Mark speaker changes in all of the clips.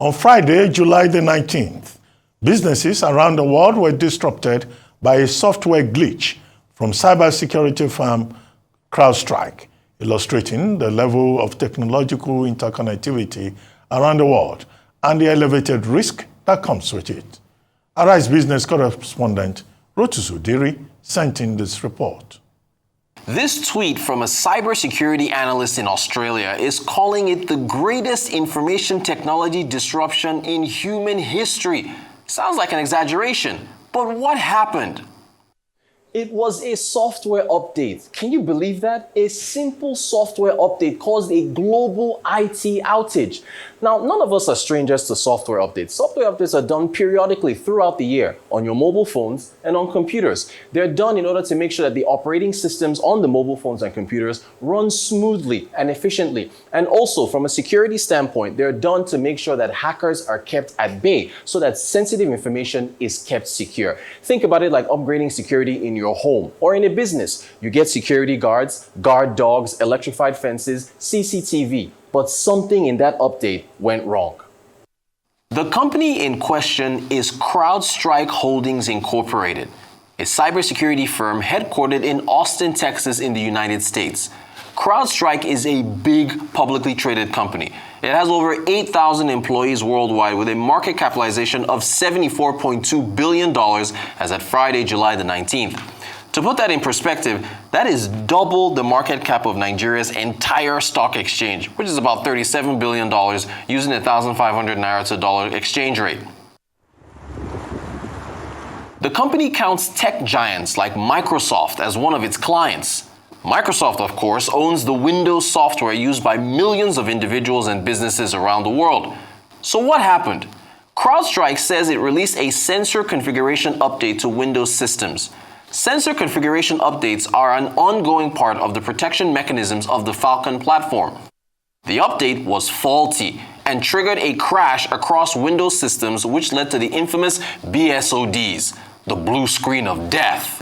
Speaker 1: On Friday, July the 19th, businesses around the world were disrupted by a software glitch from cybersecurity firm Crowdstrike, illustrating the level of technological interconnectivity around the world and the elevated risk that comes with it. Arise Business Correspondent Rotus Oddiri sent in this report.
Speaker 2: This tweet from a cybersecurity analyst in Australia is calling it the greatest information technology disruption in human history. Sounds like an exaggeration, but what happened?
Speaker 3: It was a software update. Can you believe that? A simple software update caused a global IT outage. Now, none of us are strangers to software updates. Software updates are done periodically throughout the year on your mobile phones and on computers. They're done in order to make sure that the operating systems on the mobile phones and computers run smoothly and efficiently. And also, from a security standpoint, they're done to make sure that hackers are kept at bay so that sensitive information is kept secure. Think about it like upgrading security in your home or in a business. You get security guards, guard dogs, electrified fences, CCTV. But something in that update went wrong.
Speaker 2: The company in question is Crowdstrike Holdings Incorporated, a cybersecurity firm headquartered in Austin, Texas in the United States. Crowdstrike is a big publicly traded company. It has over 8,000 employees worldwide with a market capitalization of $74.2 billion as at Friday, July the 19th. To put that in perspective, that is double the market cap of Nigeria's entire stock exchange, which is about $37 billion using 1,500 naira to dollar exchange rate. The company counts tech giants like Microsoft as one of its clients. Microsoft, of course, owns the Windows software used by millions of individuals and businesses around the world. So what happened? Crowdstrike says it released a sensor configuration update to Windows systems. Sensor configuration updates are an ongoing part of the protection mechanisms of the Falcon platform. The update was faulty and triggered a crash across Windows systems, which led to the infamous BSODs, the blue screen of death.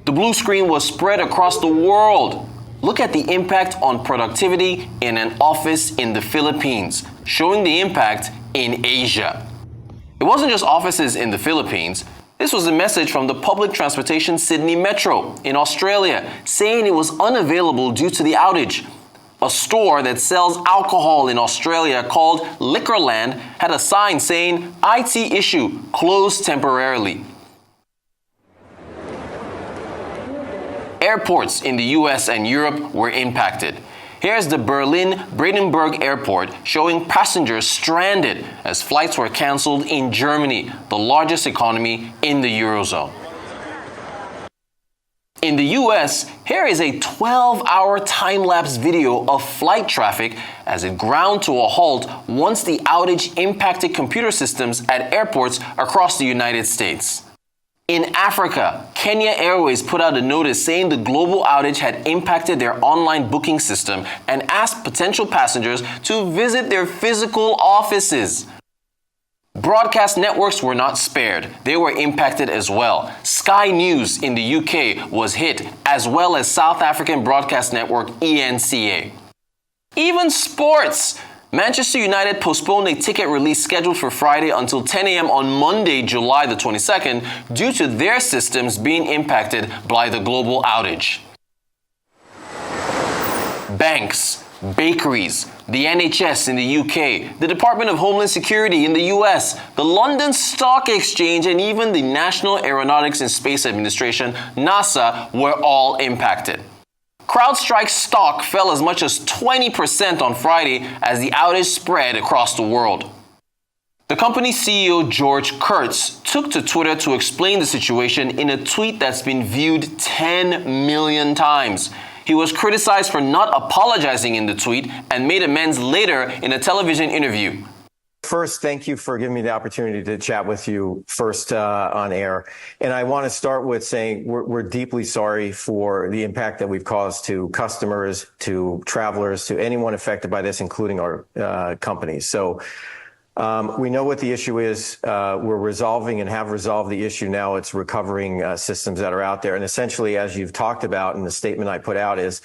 Speaker 2: The blue screen was spread across the world. Look at the impact on productivity in an office in the Philippines, showing the impact in Asia. It wasn't just offices in the Philippines. This was a message from the Public Transportation Sydney Metro in Australia, saying it was unavailable due to the outage. A store that sells alcohol in Australia called Liquorland had a sign saying, "IT issue, closed temporarily." Airports in the US and Europe were impacted. Here's the Berlin Brandenburg Airport showing passengers stranded as flights were canceled in Germany, the largest economy in the Eurozone. In the US, here is a 12-hour time-lapse video of flight traffic as it ground to a halt once the outage impacted computer systems at airports across the United States. In Africa, Kenya Airways put out a notice saying the global outage had impacted their online booking system and asked potential passengers to visit their physical offices. Broadcast networks were not spared. They were impacted as well. Sky News in the UK was hit, as well as South African broadcast network ENCA. Even sports! Manchester United postponed a ticket release scheduled for Friday until 10 a.m. on Monday, July the 22nd, due to their systems being impacted by the global outage. Banks, bakeries, the NHS in the UK, the Department of Homeland Security in the US, the London Stock Exchange, and even the National Aeronautics and Space Administration, NASA, were all impacted. Crowdstrike stock fell as much as 20% on Friday as the outage spread across the world. The company's CEO, George Kurtz, took to Twitter to explain the situation in a tweet that's been viewed 10 million times. He was criticized for not apologizing in the tweet and made amends later in a television interview.
Speaker 4: First, thank you for giving me the opportunity to chat with you first on air. And I want to start with saying we're deeply sorry for the impact that we've caused to customers, to travelers, to anyone affected by this, including our companies. So We know what the issue is. We're resolving and have resolved the issue now. It's recovering systems that are out there. And essentially, as you've talked about in the statement I put out, is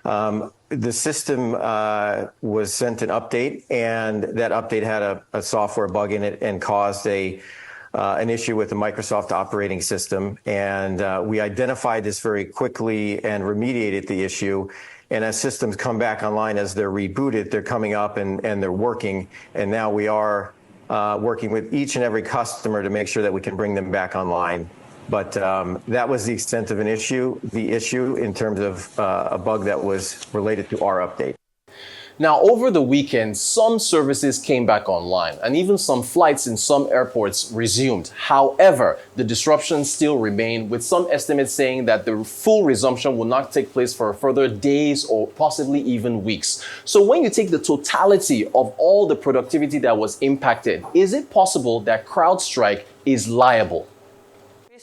Speaker 4: the system was sent an update, and that update had a software bug in it and caused an issue with the Microsoft operating system. And we identified this very quickly and remediated the issue. And as systems come back online, as they're rebooted, they're coming up and they're working. And now we are working with each and every customer to make sure that we can bring them back online. But that was the extent of the issue in terms of a bug that was related to our update.
Speaker 3: Now, over the weekend, some services came back online, and even some flights in some airports resumed. However, the disruptions still remain, with some estimates saying that the full resumption will not take place for further days or possibly even weeks. So when you take the totality of all the productivity that was impacted, is it possible that CrowdStrike is liable?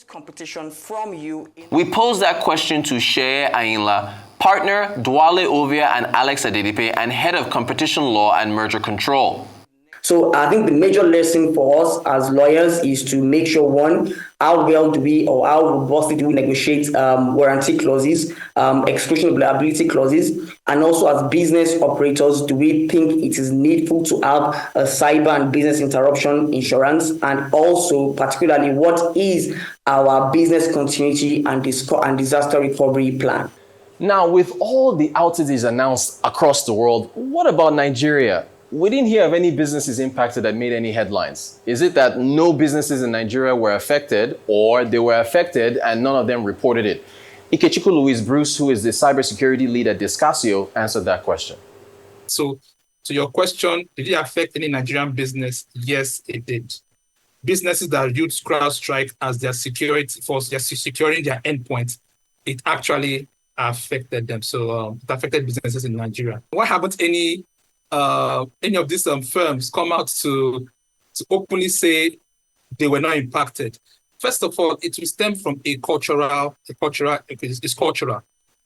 Speaker 5: Competition from you.
Speaker 2: We posed that question to Sheye Ayinla, partner Dwale Ovia and Alex Adedipe, and head of competition law and merger control.
Speaker 6: So I think the major lesson for us as lawyers is to make sure, one, how well do we, or how robustly do we negotiate warranty clauses, exclusion liability clauses, and also as business operators, do we think it is needful to have a cyber and business interruption insurance, and also particularly what is our business continuity and disaster recovery plan?
Speaker 3: Now, with all the outages announced across the world, what about Nigeria? We didn't hear of any businesses impacted that made any headlines. Is it that no businesses in Nigeria were affected, or they were affected and none of them reported it? Ikechukwu Louis Bruce, who is the cybersecurity lead at Discasio, answered that question.
Speaker 7: So to your question, did it affect any Nigerian business? Yes, it did. Businesses that use CrowdStrike as their security force, they're securing their endpoints, it actually affected them. So it affected businesses in Nigeria. Why haven't any of these firms come out to openly say they were not impacted? First of all, it will stem from it's cultural.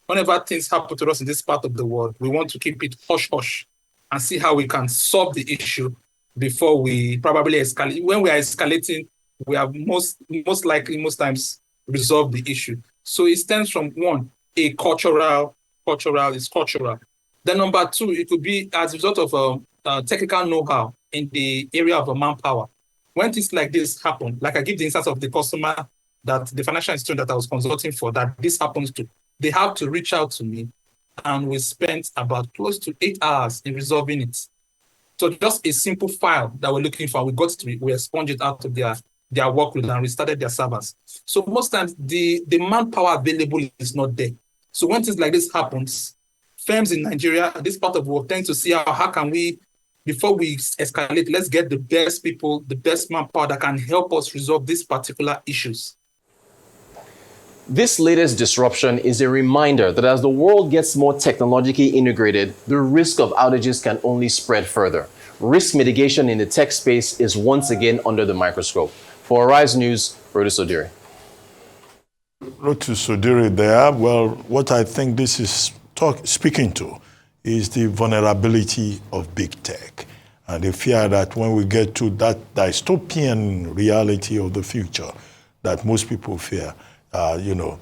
Speaker 7: Whenever things happen to us in this part of the world, we want to keep it hush-hush and see how we can solve the issue before we probably escalate. When we are escalating, we have most likely, most times, resolve the issue. So it stems from, one, a cultural. Then number two, it could be as a result of technical know-how in the area of manpower. When things like this happen, like I give the instance of the customer, that the financial institution that I was consulting for, that this happens to, they have to reach out to me, and we spent about close to 8 hours in resolving it. So just a simple file that we're looking for, we got to it, we expunged it out of their workload and restarted their servers. So most times the manpower available is not there. So when things like this happens, firms in Nigeria, this part of the world, tend to see how can we, before we escalate, let's get the best people, the best manpower that can help us resolve these particular issues.
Speaker 3: This latest disruption is a reminder that as the world gets more technologically integrated, the risk of outages can only spread further. Risk mitigation in the tech space is once again under the microscope. For Arise News, Rotus Oddiri.
Speaker 1: Rotus Oddiri there. Well, what I think this is speaking to is the vulnerability of big tech, and the fear that when we get to that dystopian reality of the future that most people fear, the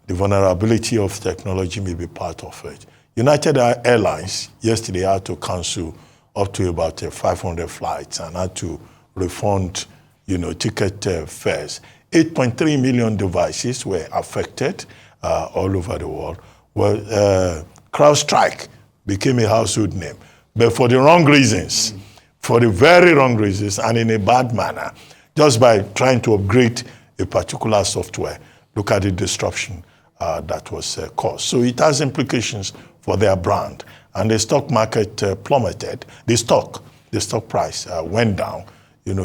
Speaker 1: vulnerability of technology may be part of it. United Airlines yesterday had to cancel up to about 500 flights and had to refund, ticket fares. 8.3 million devices were affected all over the world. Well, CrowdStrike became a household name, but for the wrong reasons, for the very wrong reasons, and in a bad manner, just by trying to upgrade a particular software. Look at the disruption that was caused. So it has implications for their brand. And the stock market plummeted. The stock price went down,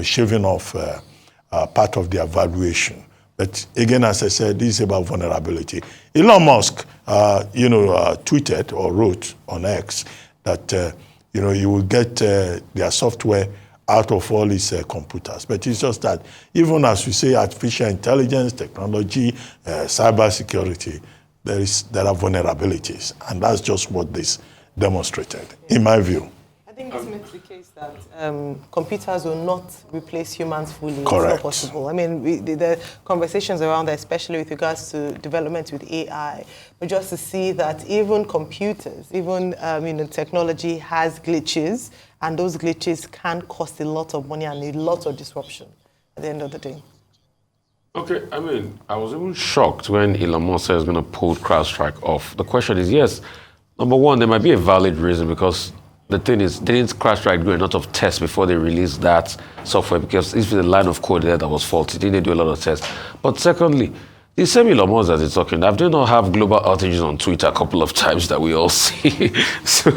Speaker 1: shaving off part of their valuation. But again, as I said, this is about vulnerability. Elon Musk, tweeted or wrote on X that, you will get their software out of all his computers. But it's just that even as we say artificial intelligence, technology, cybersecurity, there are vulnerabilities. And that's just what this demonstrated, in my view.
Speaker 8: think this makes the case that computers will not replace humans fully.
Speaker 1: Correct.
Speaker 8: It's not possible. I mean, the conversations around that, especially with regards to development with AI, but just to see that even computers, even technology has glitches, and those glitches can cost a lot of money and a lot of disruption at the end of the day.
Speaker 9: Okay, I mean, I was even shocked when Elon Musk said he was going to pull CrowdStrike off. The question is, yes, number one, there might be a valid reason because the thing is, didn't CrowdStrike do a lot of tests before they released that software? Because if the line of code there that was faulty, didn't they do a lot of tests? But secondly, the same Elon Musk that he's talking, have they not have global outages on Twitter a couple of times that we all see? So